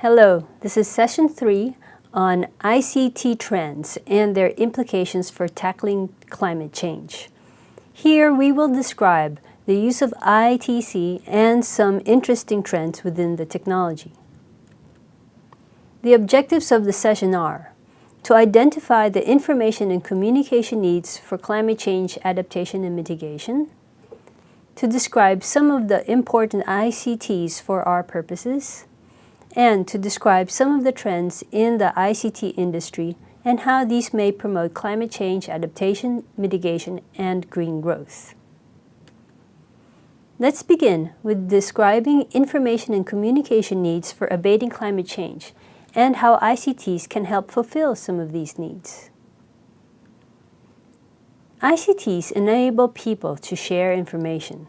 Hello, this is session 3 on ICT trends and their implications for tackling climate change. Here we will describe the use of ITC and some interesting trends within the technology. The objectives of the session are to identify the information and communication needs for climate change adaptation and mitigation, to describe some of the important ICTs for our purposes, and to describe some of the trends in the ICT industry and how these may promote climate change adaptation, mitigation, and green growth. Let's begin with describing information and communication needs for abating climate change and how ICTs can help fulfill some of these needs. ICTs enable people to share information.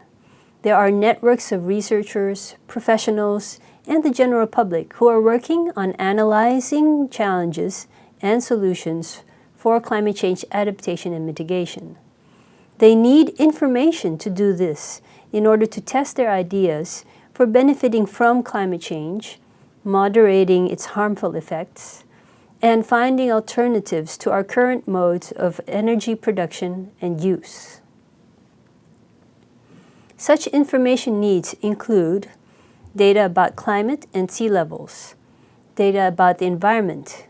There are networks of researchers, professionals, and the general public who are working on analyzing challenges and solutions for climate change adaptation and mitigation. They need information to do this in order to test their ideas for benefiting from climate change, moderating its harmful effects, and finding alternatives to our current modes of energy production and use. Such information needs include data about climate and sea levels, data about the environment,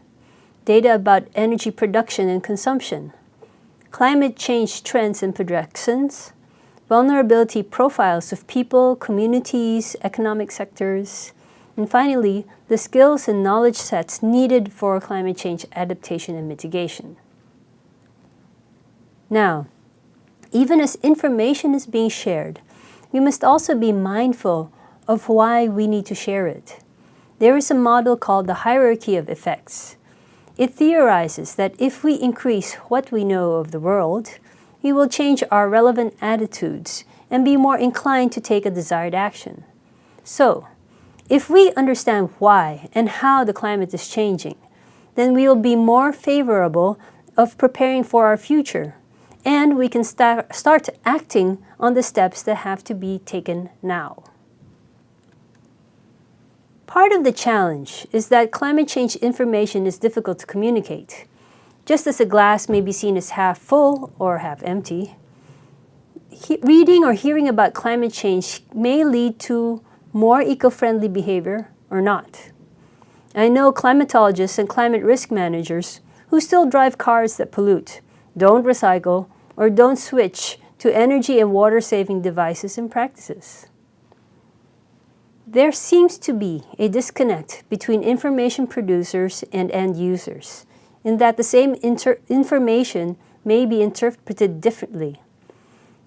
data about energy production and consumption, climate change trends and projections, vulnerability profiles of people, communities, economic sectors, and finally, the skills and knowledge sets needed for climate change adaptation and mitigation. Now, even as information is being shared, we must also be mindful of why we need to share it. There is a model called the hierarchy of effects. It theorizes that if we increase what we know of the world, we will change our relevant attitudes and be more inclined to take a desired action. So, if we understand why and how the climate is changing, then we will be more favorable of preparing for our future, and we can start acting on the steps that have to be taken now. Part of the challenge is that climate change information is difficult to communicate. Just as a glass may be seen as half full or half empty, reading or hearing about climate change may lead to more eco-friendly behavior or not. I know climatologists and climate risk managers who still drive cars that pollute, don't recycle, or don't switch to energy and water-saving devices and practices. There seems to be a disconnect between information producers and end users, in that the same information may be interpreted differently.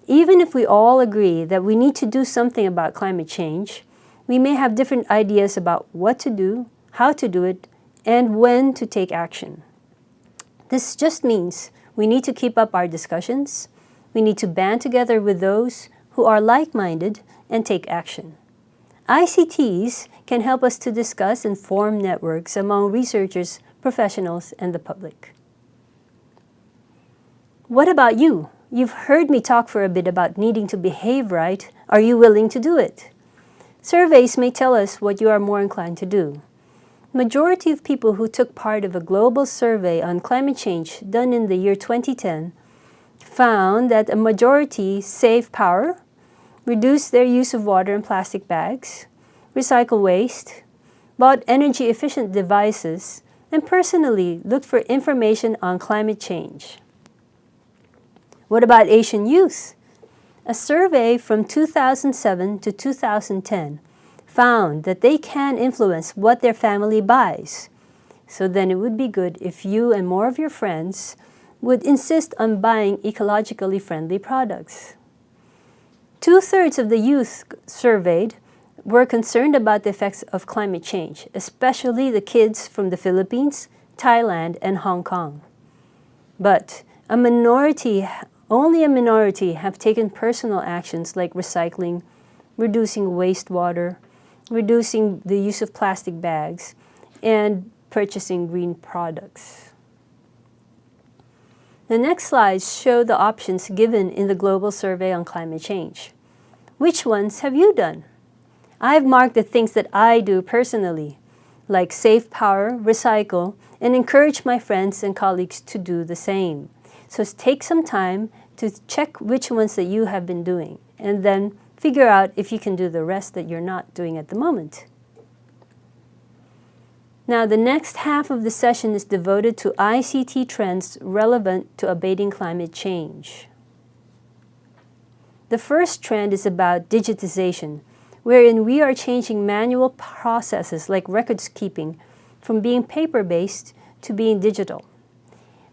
Even if we all agree that we need to do something about climate change, we may have different ideas about what to do, how to do it, and when to take action. This just means we need to keep up our discussions, we need to band together with those who are like-minded and take action. ICTs can help us to discuss and form networks among researchers, professionals, and the public. What about you? You've heard me talk for a bit about needing to behave right. Are you willing to do it? Surveys may tell us what you are more inclined to do. Majority of people who took part of a global survey on climate change done in the year 2010 found that a majority save power, reduce their use of water and plastic bags, recycle waste, bought energy-efficient devices, and personally looked for information on climate change. What about Asian youth? A survey from 2007 to 2010 found that they can influence what their family buys. So then it would be good if you and more of your friends would insist on buying ecologically friendly products. 2/3 of the youth surveyed were concerned about the effects of climate change, especially the kids from the Philippines, Thailand, and Hong Kong. But only a minority have taken personal actions like recycling, reducing wastewater, reducing the use of plastic bags, and purchasing green products. The next slides show the options given in the global survey on climate change. Which ones have you done? I've marked the things that I do personally. like save power, recycle, and encourage my friends and colleagues to do the same. So take some time to check which ones that you have been doing, and then figure out if you can do the rest that you're not doing at the moment. Now, the next half of the session is devoted to ICT trends relevant to abating climate change. The first trend is about digitization, wherein we are changing manual processes like records keeping from being paper-based to being digital.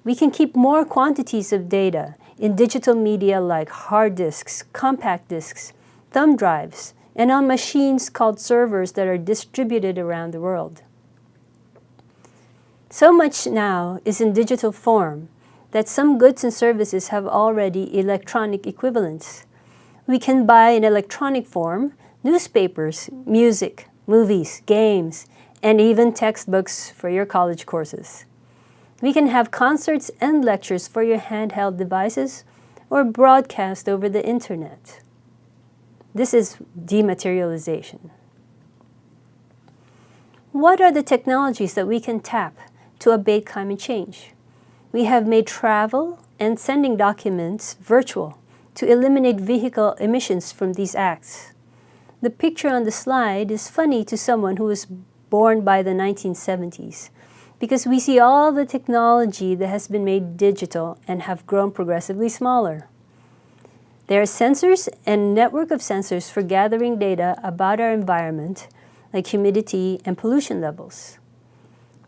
We can keep more quantities of data in digital media like hard disks, compact disks, thumb drives, and on machines called servers that are distributed around the world. So much now is in digital form that some goods and services have already electronic equivalents. We can buy in electronic form newspapers, music, movies, games, and even textbooks for your college courses. We can have concerts and lectures for your handheld devices or broadcast over the internet. This is dematerialization. What are the technologies that we can tap to abate climate change? We have made travel and sending documents virtual to eliminate vehicle emissions from these acts. The picture on the slide is funny to someone who was born by the 1970s, because we see all the technology that has been made digital and have grown progressively smaller. There are sensors and network of sensors for gathering data about our environment, like humidity and pollution levels.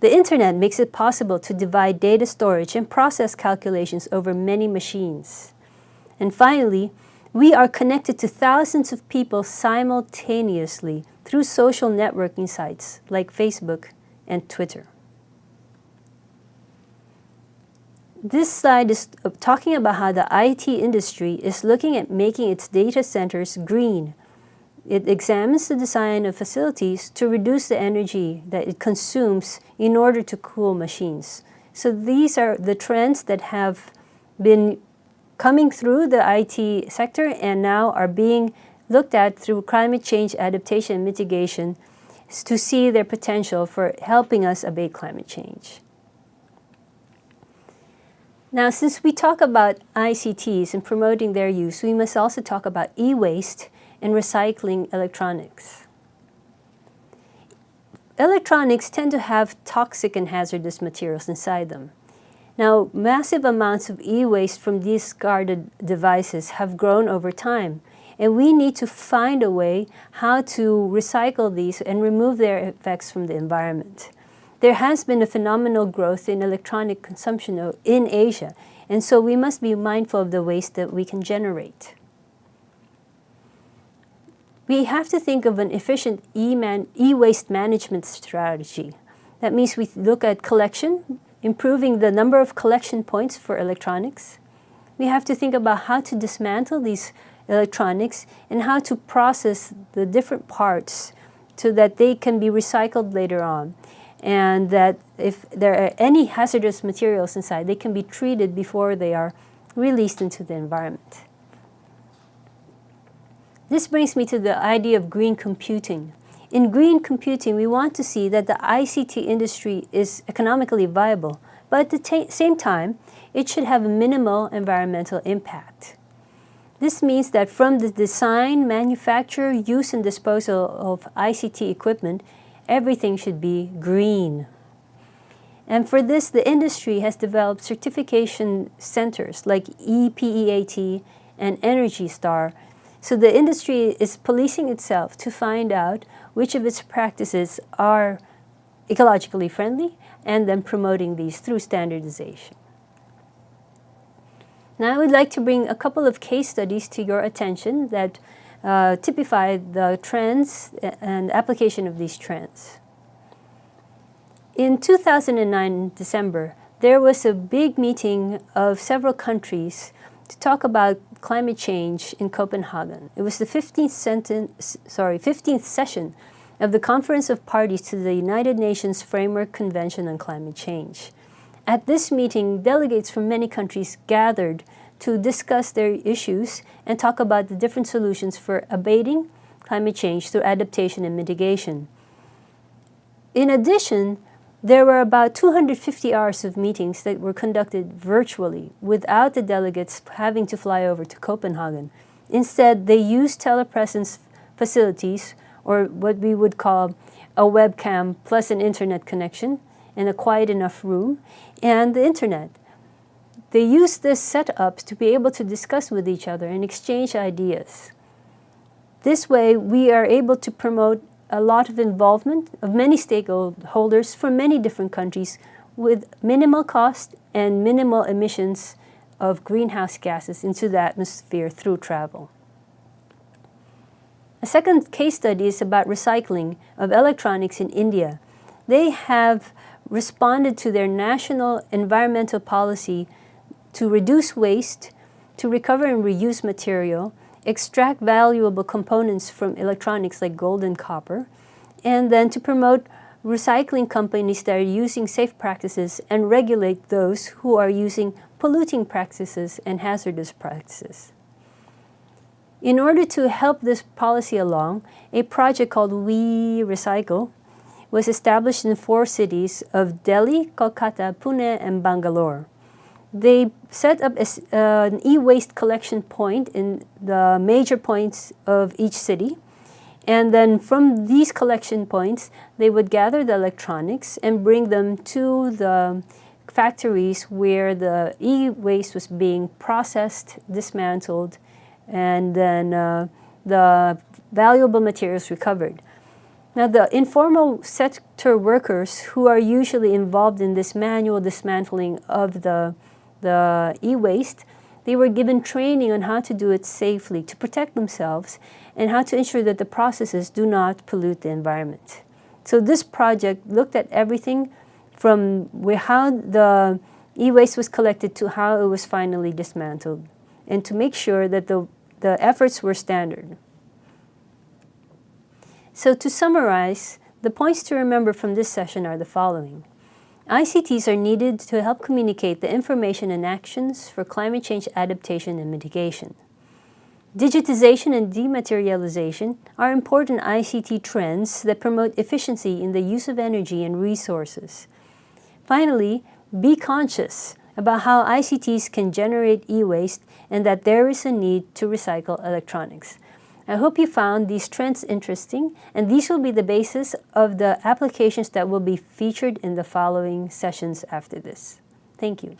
The internet makes it possible to divide data storage and process calculations over many machines. And finally, we are connected to thousands of people simultaneously through social networking sites like Facebook and Twitter. This slide is talking about how the IT industry is looking at making its data centers green. It examines the design of facilities to reduce the energy that it consumes in order to cool machines. So these are the trends that have been coming through the IT sector and now are being looked at through climate change adaptation and mitigation to see their potential for helping us abate climate change. Now, since we talk about ICTs and promoting their use, we must also talk about e-waste and recycling electronics. Electronics tend to have toxic and hazardous materials inside them. Now, massive amounts of e-waste from discarded devices have grown over time, and we need to find a way how to recycle these and remove their effects from the environment. There has been a phenomenal growth in electronic consumption in Asia, and so we must be mindful of the waste that we can generate. We have to think of an efficient e-waste management strategy. That means we look at collection, improving the number of collection points for electronics. We have to think about how to dismantle these electronics and how to process the different parts so that they can be recycled later on. And that if there are any hazardous materials inside, they can be treated before they are released into the environment. This brings me to the idea of green computing. In green computing, we want to see that the ICT industry is economically viable, but at the same time, it should have a minimal environmental impact. This means that from the design, manufacture, use, and disposal of ICT equipment, everything should be green. And for this, the industry has developed certification centers like APCICT and Energy Star. So the industry is policing itself to find out which of its practices are ecologically friendly and then promoting these through standardization. Now I would like to bring a couple of case studies to your attention that typify the trends and application of these trends. In 2009, December, there was a big meeting of several countries to talk about climate change in Copenhagen. It was the 15th session of the Conference of Parties to the United Nations Framework Convention on Climate Change. At this meeting, delegates from many countries gathered to discuss their issues and talk about the different solutions for abating climate change through adaptation and mitigation. In addition, there were about 250 hours of meetings that were conducted virtually without the delegates having to fly over to Copenhagen. Instead, they used telepresence facilities, or what we would call a webcam plus an internet connection in a quiet enough room, and the internet. They used this setup to be able to discuss with each other and exchange ideas. This way, we are able to promote a lot of involvement of many stakeholders from many different countries with minimal cost and minimal emissions of greenhouse gases into the atmosphere through travel. A second case study is about recycling of electronics in India. They have responded to their national environmental policy to reduce waste, to recover and reuse material, extract valuable components from electronics like gold and copper, and then to promote recycling companies that are using safe practices and regulate those who are using polluting practices and hazardous practices. In order to help this policy along, a project called We Recycle was established in 4 cities of Delhi, Kolkata, Pune, and Bangalore. They set up an e-waste collection point in the major points of each city. And then from these collection points, they would gather the electronics and bring them to the factories where the e-waste was being processed, dismantled, and then the valuable materials recovered. Now, the informal sector workers who are usually involved in this manual dismantling of the e-waste, they were given training on how to do it safely, to protect themselves, and how to ensure that the processes do not pollute the environment. So this project looked at everything from how the e-waste was collected to how it was finally dismantled, and to make sure that the efforts were standard. So to summarize, the points to remember from this session are the following. ICTs are needed to help communicate the information and actions for climate change adaptation and mitigation. Digitization and dematerialization are important ICT trends that promote efficiency in the use of energy and resources. Finally, be conscious about how ICTs can generate e-waste and that there is a need to recycle electronics. I hope you found these trends interesting, and these will be the basis of the applications that will be featured in the following sessions after this. Thank you.